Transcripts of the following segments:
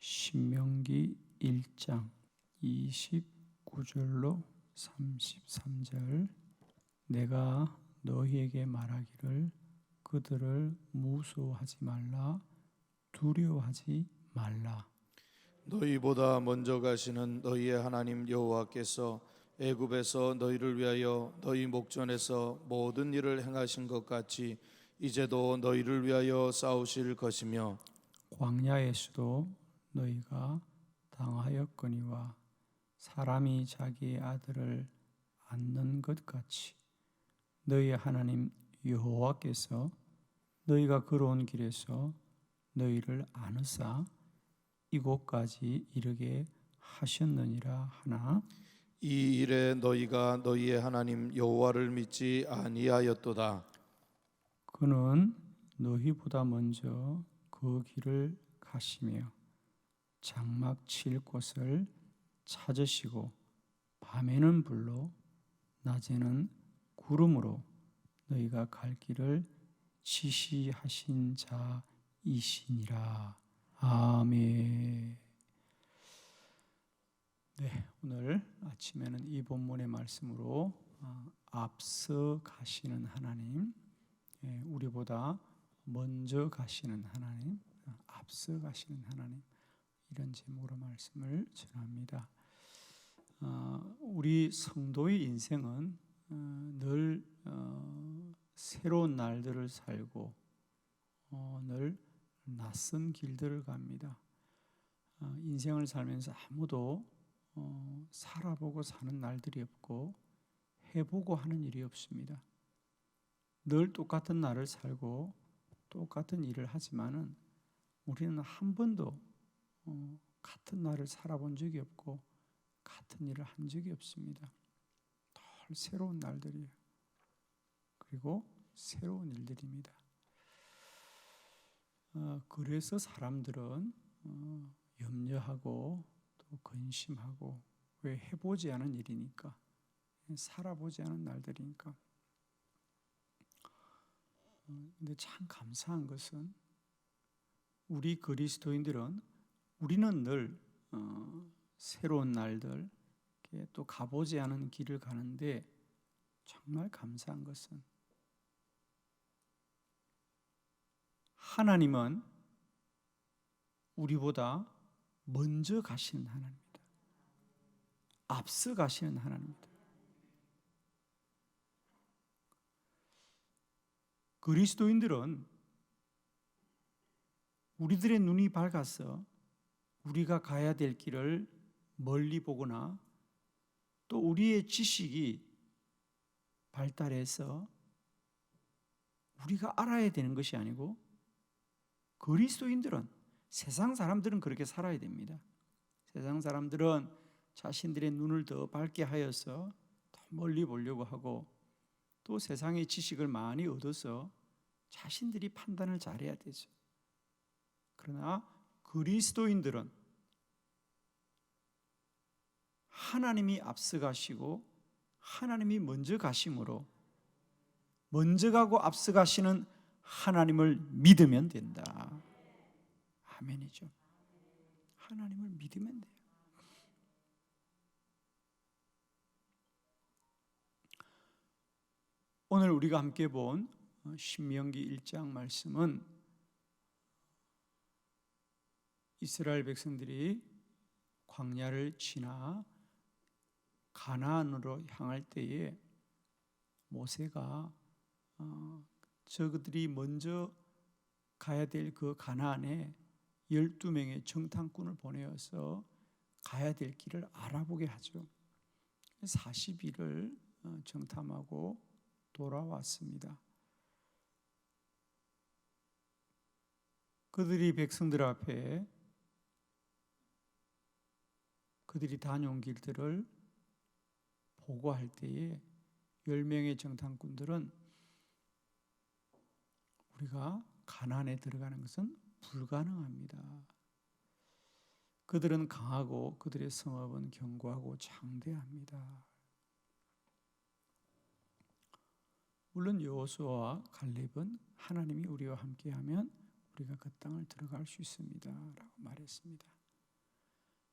신명기 1장 29절로 33절. 내가 너희에게 말하기를 그들을 무수하지 말라, 두려워하지 말라. 너희보다 먼저 가시는 너희의 하나님 여호와께서 애굽에서 너희를 위하여 너희 목전에서 모든 일을 행하신 것 같이 이제도 너희를 위하여 싸우실 것이며, 광야에서도 너희가 당하였거니와 사람이 자기의 아들을 안는 것 같이 너희의 하나님 여호와께서 너희가 걸어온 길에서 너희를 안으사 이곳까지 이르게 하셨느니라 하나, 이 일에 너희가 너희의 하나님 여호와를 믿지 아니하였도다. 그는 너희보다 먼저 그 길을 가시며 장막 칠 곳을 찾으시고 밤에는 불로 낮에는 구름으로 너희가 갈 길을 지시하신 자이시니라. 아멘. 네, 오늘 아침에는 이 본문의 말씀으로 앞서 가시는 하나님, 우리보다 먼저 가시는 하나님, 앞서 가시는 하나님, 이런 제목으로 말씀을 전합니다. 우리 성도의 인생은 늘 새로운 날들을 살고 늘 낯선 길들을 갑니다. 인생을 살면서 아무도 살아보고 사는 날들이 없고 해보고 하는 일이 없습니다. 늘 똑같은 날을 살고 똑같은 일을 하지만은 우리는 한 번도 같은 날을 살아본 적이 없고 같은 일을 한 적이 없습니다. 늘 새로운 날들이에요. 그리고 새로운 일들입니다. 그래서 사람들은 염려하고 또 근심하고, 왜 해보지 않은 일이니까, 살아보지 않은 날들이니까. 근데 참 감사한 것은 우리 그리스도인들은 우리는 늘 새로운 날들, 또 가보지 않은 길을 가는데 정말 감사한 것은 하나님은 우리보다 먼저 가시는 하나님입니다. 앞서 가시는 하나님입니다. 그리스도인들은 우리들의 눈이 밝아서 우리가 가야 될 길을 멀리 보거나 또 우리의 지식이 발달해서 우리가 알아야 되는 것이 아니고, 그리스도인들은, 세상 사람들은 그렇게 살아야 됩니다. 세상 사람들은 자신들의 눈을 더 밝게 하여서 더 멀리 보려고 하고, 또 세상의 지식을 많이 얻어서 자신들이 판단을 잘해야 되죠. 그러나 그리스도인들은 하나님이 앞서 가시고 하나님이 먼저 가심으로 먼저 가고 앞서 가시는 하나님을 믿으면 된다. 아멘이죠. 하나님을 믿으면 돼요. 오늘 우리가 함께 본 신명기 1장 말씀은 이스라엘 백성들이 광야를 지나 가나안으로 향할 때에 모세가 저들이 먼저 가야 될 그 가나안에 12명의 정탐꾼을 보내어서 가야 될 길을 알아보게 하죠. 40일을 정탐하고 돌아왔습니다. 그들이 백성들 앞에 그들이 다녀온 길들을 보고할 때에 10명의 정탐꾼들은 우리가 가나안에 들어가는 것은 불가능합니다. 그들은 강하고 그들의 성읍은 견고하고 장대합니다. 물론 여호수아와 갈렙은 하나님이 우리와 함께하면 우리가 그 땅을 들어갈 수 있습니다 라고 말했습니다.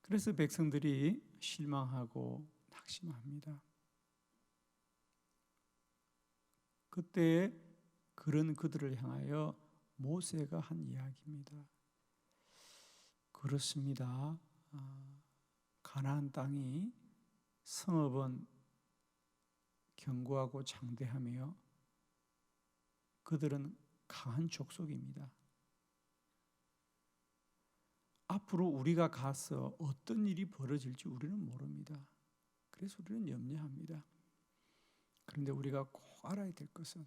그래서 백성들이 실망하고 낙심합니다. 그때 그런 그들을 향하여 모세가 한 이야기입니다. 그렇습니다. 가나안 땅이 성읍은 견고하고 장대하며 그들은 강한 족속입니다. 앞으로 우리가 가서 어떤 일이 벌어질지 우리는 모릅니다. 그래서 우리는 염려합니다. 그런데 우리가 꼭 알아야 될 것은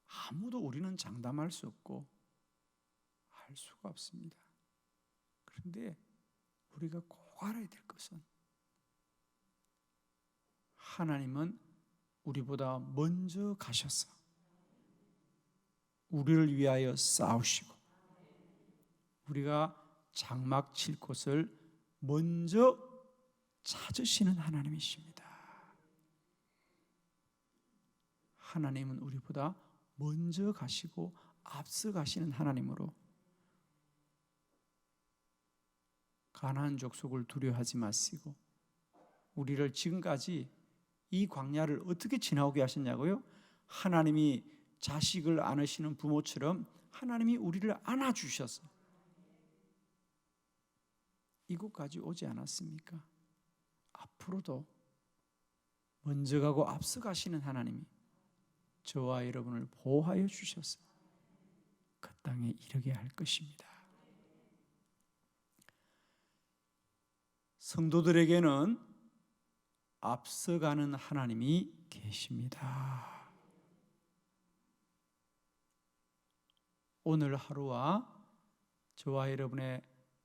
아무도 우리는 장담할 수 없고 알 수가 없습니다. 그런데 우리가 꼭 알아야 될 것은 하나님은 우리보다 먼저 가셔서 우리를 위하여 싸우시고 우리가 장막 칠 곳을 먼저 찾으시는 하나님이십니다. 하나님은 우리보다 먼저 가시고 앞서 가시는 하나님으로 가나안 족속을 두려워하지 마시고 우리를 지금까지 이 광야를 어떻게 지나오게 하셨냐고요? 하나님이 자식을 안으시는 부모처럼 하나님이 우리를 안아주셔서 이곳까지 오지 않았습니까? 앞으로도 먼저 가고 앞서 가시는 하나님이 저와 여러분을 보호하여 주셔서 그 땅에 이르게 할 것입니다. 성도들에게는 앞서가는 하나님이 계십니다. 오늘 하루와 저와 여러분의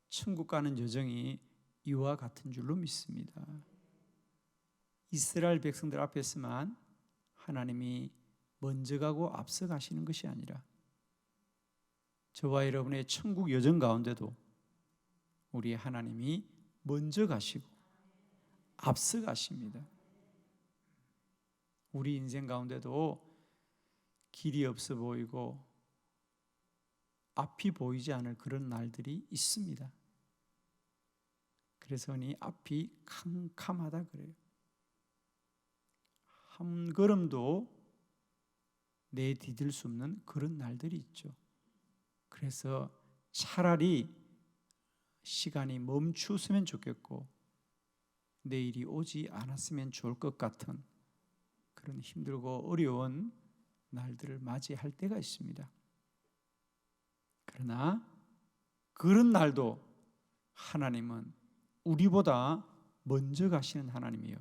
천국 가는 여정이 이와 같은 줄로 믿습니다. 이스라엘 백성들 앞에서만 하나님이 먼저 가고 앞서 가시는 것이 아니라 저와 여러분의 천국 여정 가운데도 우리 하나님이 먼저 가시고 앞서 가십니다. 우리 인생 가운데도 길이 없어 보이고 앞이 보이지 않을 그런 날들이 있습니다. 그래서 이 앞이 캄캄하다 그래요. 한 걸음도 내디딜 수 없는 그런 날들이 있죠. 그래서 차라리 시간이 멈추었으면 좋겠고 내일이 오지 않았으면 좋을 것 같은 그런 힘들고 어려운 날들을 맞이할 때가 있습니다. 그러나 그런 날도 하나님은 우리보다 먼저 가시는 하나님이요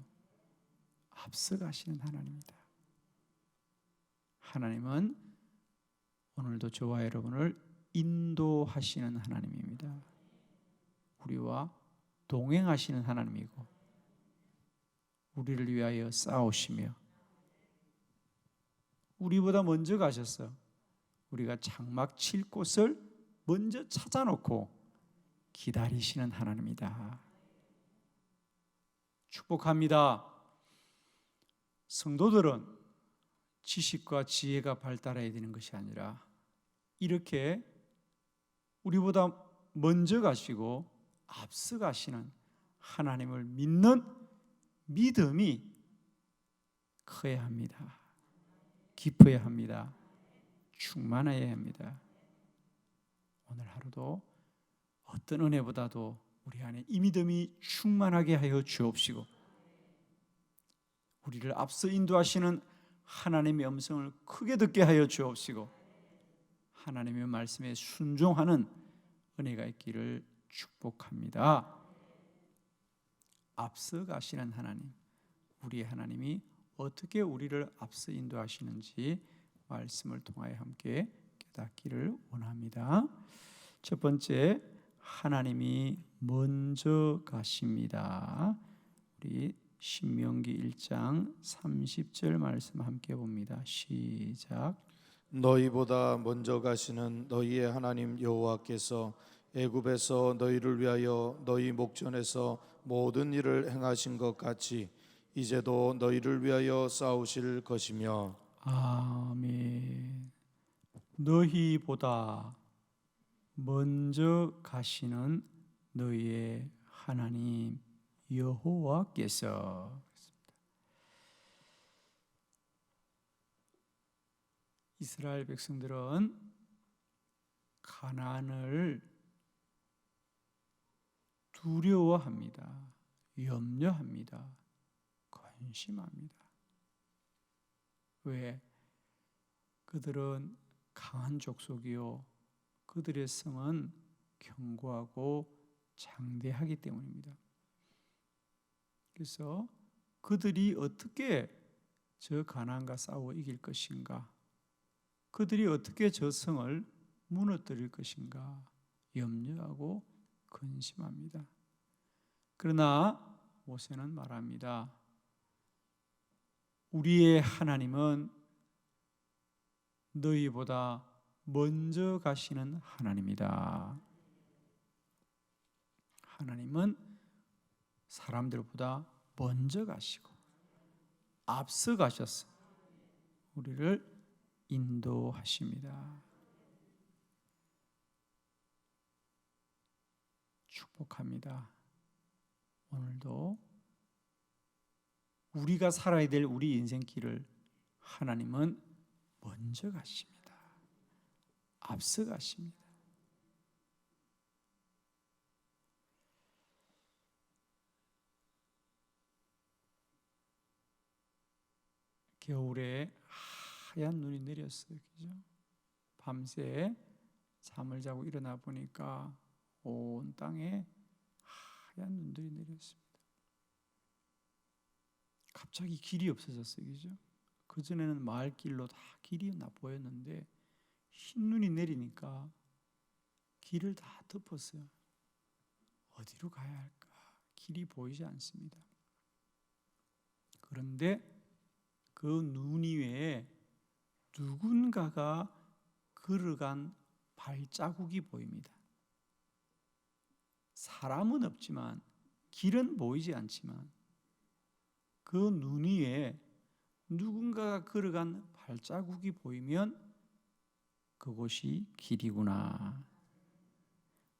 앞서 가시는 하나님입니다. 하나님은 오늘도 저와 여러분을 인도하시는 하나님입니다. 우리와 동행하시는 하나님이고 우리를 위하여 싸우시며 우리보다 먼저 가셔서 우리가 장막 칠 곳을 먼저 찾아놓고 기다리시는 하나님이다. 축복합니다. 성도들은 지식과 지혜가 발달해야 되는 것이 아니라 이렇게 우리보다 먼저 가시고 앞서 가시는 하나님을 믿는 믿음이 커야 합니다. 깊어야 합니다. 충만해야 합니다. 오늘 하루도 어떤 은혜보다도 우리 안에 이 믿음이 충만하게 하여 주옵시고 우리를 앞서 인도하시는 하나님의 음성을 크게 듣게 하여 주옵시고 하나님의 말씀에 순종하는 은혜가 있기를 축복합니다. 앞서 가시는 하나님, 우리 하나님이 어떻게 우리를 앞서 인도하시는지 말씀을 통하여 함께 깨닫기를 원합니다. 첫 번째, 하나님이 먼저 가십니다. 우리 신명기 1장 30절 말씀 함께 봅니다. 시작. 너희보다 먼저 가시는 너희의 하나님 여호와께서 애굽에서 너희를 위하여 너희 목전에서 모든 일을 행하신 것 같이 이제도 너희를 위하여 싸우실 것이며. 아멘. 너희보다 먼저 가시는 너희의 하나님 여호와께서. 이스라엘 백성들은 가나안을 두려워합니다. 염려합니다. 근심합니다. 왜? 그들은 강한 족속이요, 그들의 성은 견고하고 장대하기 때문입니다. 그래서 그들이 어떻게 저 가나안과 싸워 이길 것인가, 그들이 어떻게 저 성을 무너뜨릴 것인가 염려하고 근심합니다. 그러나 모세는 말합니다. 우리의 하나님은 너희보다 먼저 가시는 하나님이다. 하나님은 사람들보다 먼저 가시고 앞서 가셔서 우리를 인도하십니다. 축복합니다. 오늘도 우리가 살아야 될 우리 인생길을 하나님은 먼저 가십니다. 앞서 가십니다. 겨울에 하얀 눈이 내렸어요. 그죠? 밤새 잠을 자고 일어나 보니까 온 땅에 하얀 눈들이 내렸습니다. 갑자기 길이 없어졌어요. 그죠? 그전에는 마을길로 다 길이 보였는데 흰 눈이 내리니까 길을 다 덮었어요. 어디로 가야 할까? 길이 보이지 않습니다. 그런데 그 눈 위에 누군가가 걸어간 발자국이 보입니다. 사람은 없지만, 길은 보이지 않지만 그 눈 위에 누군가가 걸어간 발자국이 보이면 그곳이 길이구나.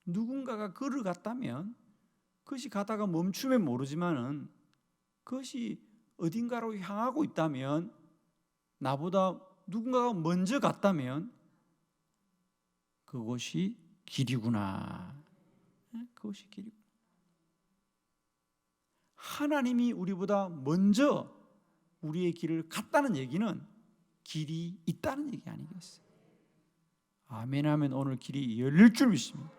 누군가가 걸어갔다면 그것이 가다가 멈추면 모르지만은 그것이 어딘가로 향하고 있다면, 나보다 누군가가 먼저 갔다면 그것이 길이구나. 그것이 길이구나. 하나님이 우리보다 먼저 우리의 길을 갔다는 얘기는 길이 있다는 얘기 아니겠어요? 아멘 하면 오늘 길이 열릴 줄 믿습니다.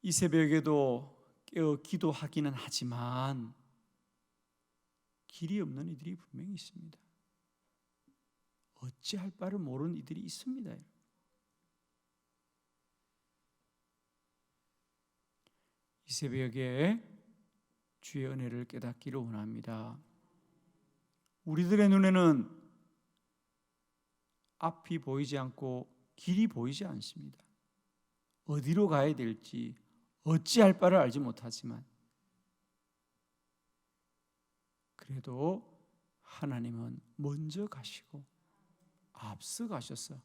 이 새벽에도 깨어 기도하기는 하지만 길이 없는 이들이 분명히 있습니다. 어찌할 바를 모르는 이들이 있습니다. 이 새벽에 주의 은혜를 깨닫기를 원합니다. 우리들의 눈에는 앞이 보이지 않고 길이 보이지 않습니다. 어디로 가야 될지 어찌할 바를 알지 못하지만 그래도 하나님은 먼저 가시고 앞서 가셔서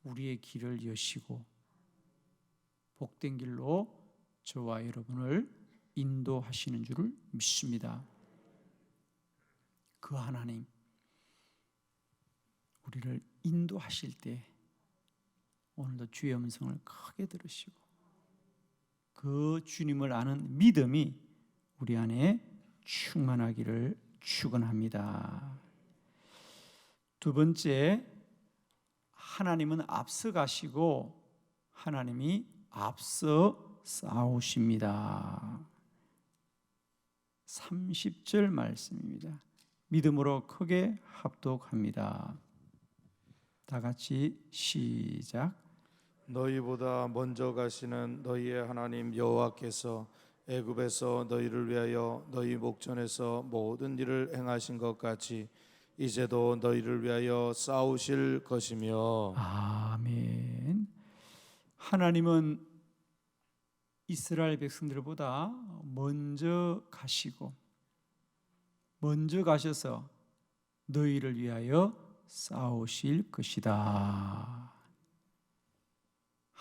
우리의 길을 여시고 복된 길로 저와 여러분을 인도하시는 줄을 믿습니다. 그 하나님, 우리를 인도하실 때 오늘도 주의 음성을 크게 들으시고 그 주님을 아는 믿음이 우리 안에 충만하기를 축원합니다. 두 번째, 하나님은 앞서 가시고 하나님이 앞서 싸우십니다. 30절 말씀입니다. 믿음으로 크게 합독합니다. 다 같이 시작. 너희보다 먼저 가시는 너희의 하나님 여호와께서 애굽에서 너희를 위하여 너희 목전에서 모든 일을 행하신 것 같이 이제도 너희를 위하여 싸우실 것이며. 아멘. 하나님은 이스라엘 백성들보다 먼저 가시고 먼저 가셔서 너희를 위하여 싸우실 것이다.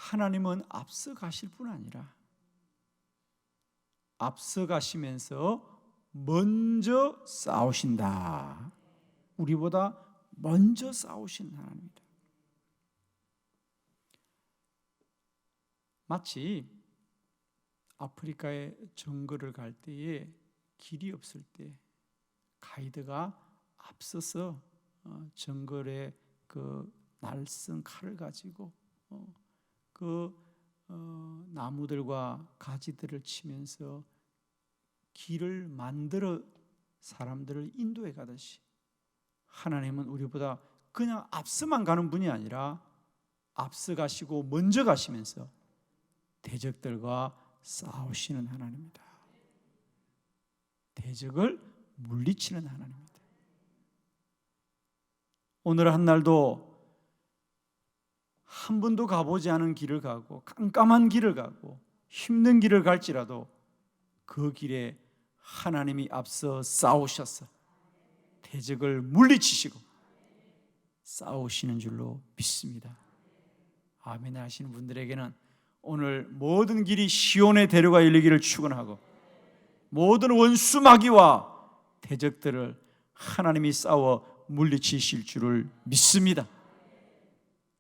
하나님은 앞서 가실 뿐 아니라 앞서 가시면서 먼저 싸우신다. 우리보다 먼저 싸우신 하나님이다. 마치 아프리카의 정글을 갈 때에 길이 없을 때 가이드가 앞서서 정글의 그 날쌘 칼을 가지고 나무들과 가지들을 치면서 길을 만들어 사람들을 인도해 가듯이 하나님은 우리보다 그냥 앞서만 가는 분이 아니라 앞서 가시고 먼저 가시면서 대적들과 싸우시는 하나님입니다. 대적을 물리치는 하나님입니다. 오늘 한 날도 한 번도 가보지 않은 길을 가고 깜깜한 길을 가고 힘든 길을 갈지라도 그 길에 하나님이 앞서 싸우셔서 대적을 물리치시고 싸우시는 줄로 믿습니다. 아멘 하시는 분들에게는 오늘 모든 길이 시온의 대로가 열리기를 축원하고 모든 원수 마귀와 대적들을 하나님이 싸워 물리치실 줄을 믿습니다.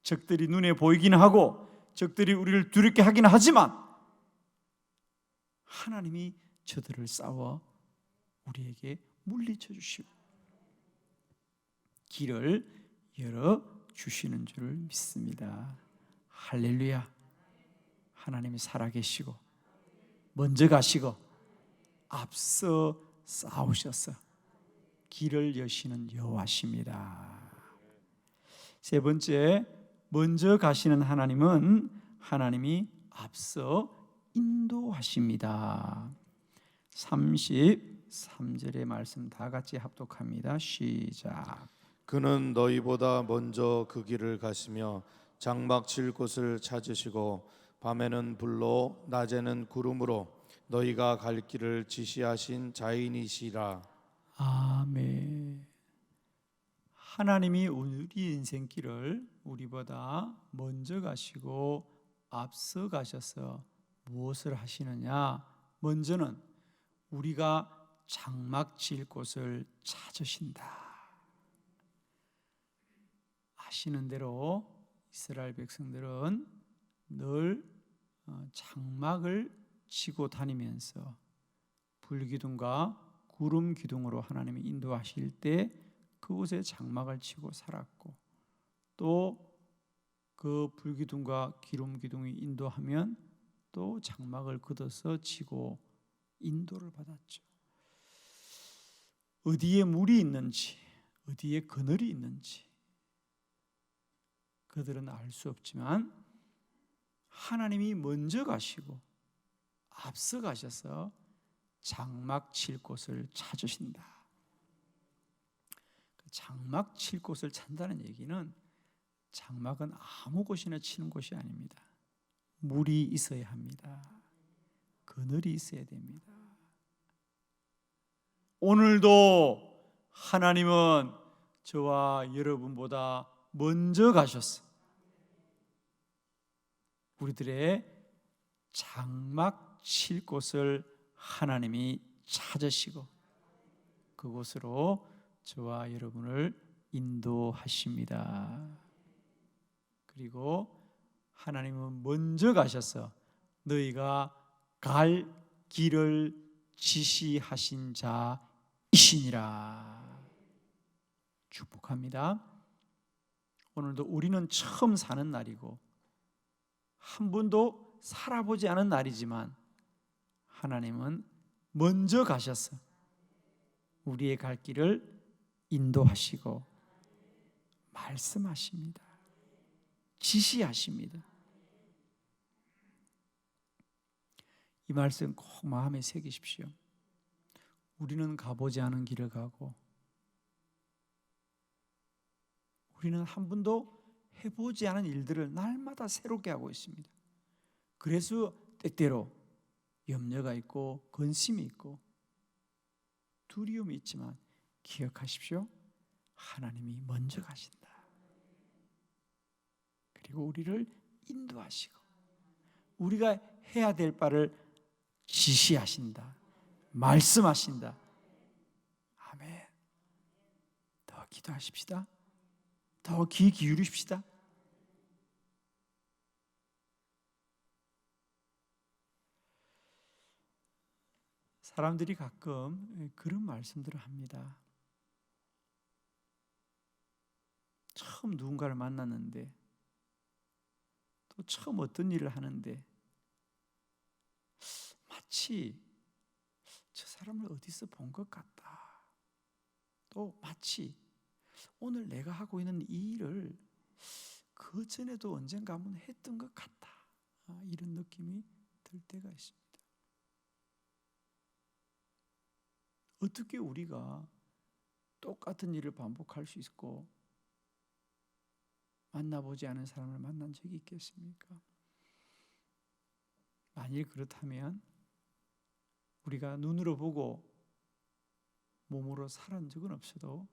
적들이 눈에 보이긴 하고 적들이 우리를 두렵게 하긴 하지만 하나님이 저들을 싸워 우리에게 물리쳐 주시고 길을 열어 주시는 줄을 믿습니다. 할렐루야. 하나님이 살아계시고 먼저 가시고 앞서 싸우셔서 길을 여시는 여호와십니다. 세 번째, 먼저 가시는 하나님은 하나님이 앞서 인도하십니다. 33절의 말씀 다 같이 합독합니다. 시작. 그는 너희보다 먼저 그 길을 가시며 장막 칠 곳을 찾으시고 밤에는 불로 낮에는 구름으로 너희가 갈 길을 지시하신 자인이시라. 아멘. 하나님이 우리 인생길을 우리보다 먼저 가시고 앞서 가셔서 무엇을 하시느냐? 먼저는 우리가 장막 칠 곳을 찾으신다. 아시는 대로 이스라엘 백성들은 늘 장막을 치고 다니면서 불기둥과 구름 기둥으로 하나님이 인도하실 때 그곳에 장막을 치고 살았고 또 그 불기둥과 기름 기둥이 인도하면 또 장막을 걷어서 치고 인도를 받았죠. 어디에 물이 있는지 어디에 그늘이 있는지 그들은 알 수 없지만 하나님이 먼저 가시고 앞서 가셔서 장막 칠 곳을 찾으신다. 장막 칠 곳을 찾는다는 얘기는 장막은 아무 곳이나 치는 곳이 아닙니다. 물이 있어야 합니다. 그늘이 있어야 됩니다. 오늘도 하나님은 저와 여러분보다 먼저 가셨어. 우리들의 장막 칠 곳을 하나님이 찾으시고 그곳으로 저와 여러분을 인도하십니다. 그리고 하나님은 먼저 가셔서 너희가 갈 길을 지시하신 자이시니라. 축복합니다. 오늘도 우리는 처음 사는 날이고 한 번도 살아보지 않은 날이지만 하나님은 먼저 가셔서 우리의 갈 길을 인도하시고 말씀하십니다. 지시하십니다. 이 말씀 꼭 마음에 새기십시오. 우리는 가보지 않은 길을 가고 우리는 한 번도 해보지 않은 일들을 날마다 새롭게 하고 있습니다. 그래서 때때로 염려가 있고 근심이 있고 두려움이 있지만 기억하십시오. 하나님이 먼저 가신다. 그리고 우리를 인도하시고 우리가 해야 될 바를 지시하신다. 말씀하신다. 아멘. 더 기도하십시다. 더 귀 기울이십시다. 사람들이 가끔 그런 말씀들을 합니다. 처음 누군가를 만났는데, 또 처음 어떤 일을 하는데 마치 저 사람을 어디서 본 것 같다. 또 마치 오늘 내가 하고 있는 이 일을 그 전에도 언젠가 한번 했던 것 같다. 이런 느낌이 들 때가 있습니다. 어떻게 우리가 똑같은 일을 반복할 수 있고 만나보지 않은 사람을 만난 적이 있겠습니까? 만일 그렇다면 우리가 눈으로 보고 몸으로 살은 적은 없어도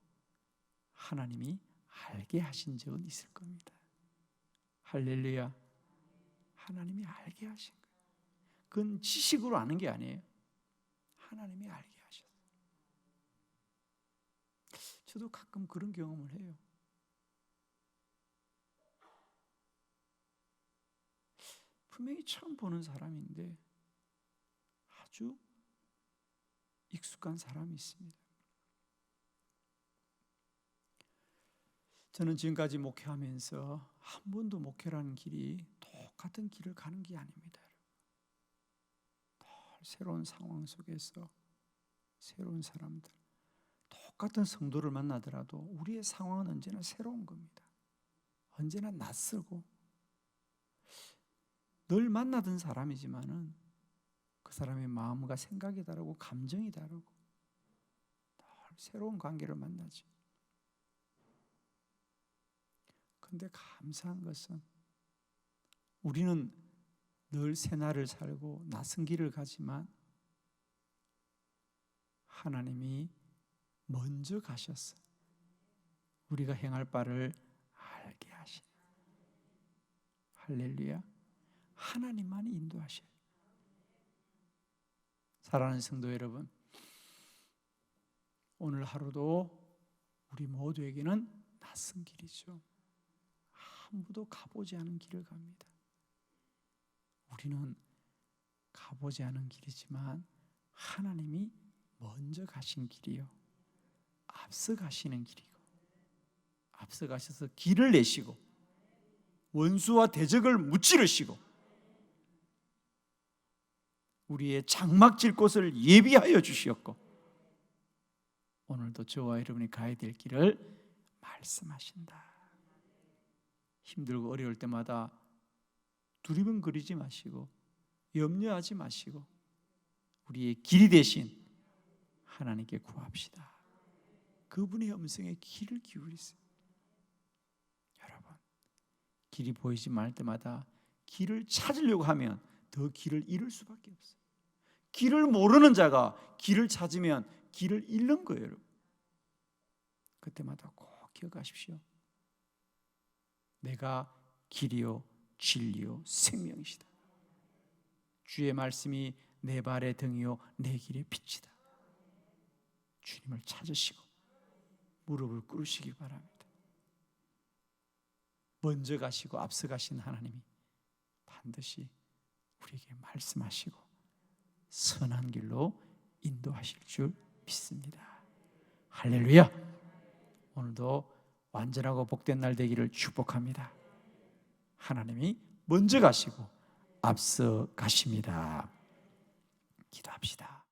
하나님이 알게 하신 적은 있을 겁니다. 할렐루야. 하나님이 알게 하신 거예요. 그건 지식으로 아는 게 아니에요. 하나님이 알게 하셨어요. 저도 가끔 그런 경험을 해요. 분명히 처음 보는 사람인데 아주 익숙한 사람이 있습니다. 저는 지금까지 목회하면서 한 번도 목회라는 길이 똑같은 길을 가는 게 아닙니다. 새로운 상황 속에서 새로운 사람들, 똑같은 성도를 만나더라도 우리의 상황은 언제나 새로운 겁니다. 언제나 낯설고 늘 만나던 사람이지만은 그 사람의 마음과 생각이 다르고 감정이 다르고 늘 새로운 관계를 만나지. 그런데 감사한 것은 우리는 늘 새날을 살고 낯선 길을 가지만 하나님이 먼저 가셨어. 우리가 행할 바를 알게 하시네. 할렐루야. 하나님만이 인도하셔요. 사랑하는 성도 여러분, 오늘 하루도 우리 모두에게는 낯선 길이죠. 아무도 가보지 않은 길을 갑니다. 우리는 가보지 않은 길이지만 하나님이 먼저 가신 길이요, 앞서 가시는 길이고, 앞서 가셔서 길을 내시고 원수와 대적을 무찌르시고 우리의 장막 질 곳을 예비하여 주시었고 오늘도 저와 여러분이 가야 될 길을 말씀하신다. 힘들고 어려울 때마다 두리번거리지 마시고 염려하지 마시고 우리의 길이 되신 하나님께 구합시다. 그분의 음성에 귀를 기울이세요. 여러분, 길이 보이지 말 때마다 길을 찾으려고 하면 더 길을 잃을 수밖에 없어요. 길을 모르는 자가 길을 찾으면 길을 잃는 거예요. 여러분. 그때마다 꼭 기억하십시오. 내가 길이요 진리요 생명이시다. 주의 말씀이 내 발의 등이요 내 길의 빛이다. 주님을 찾으시고 무릎을 꿇으시기 바랍니다. 먼저 가시고 앞서 가신 하나님이 반드시 우리에게 말씀하시고 선한 길로 인도하실 줄 믿습니다. 할렐루야. 오늘도 완전하고 복된 날 되기를 축복합니다. 하나님이 먼저 가시고 앞서 가십니다. 기도합시다.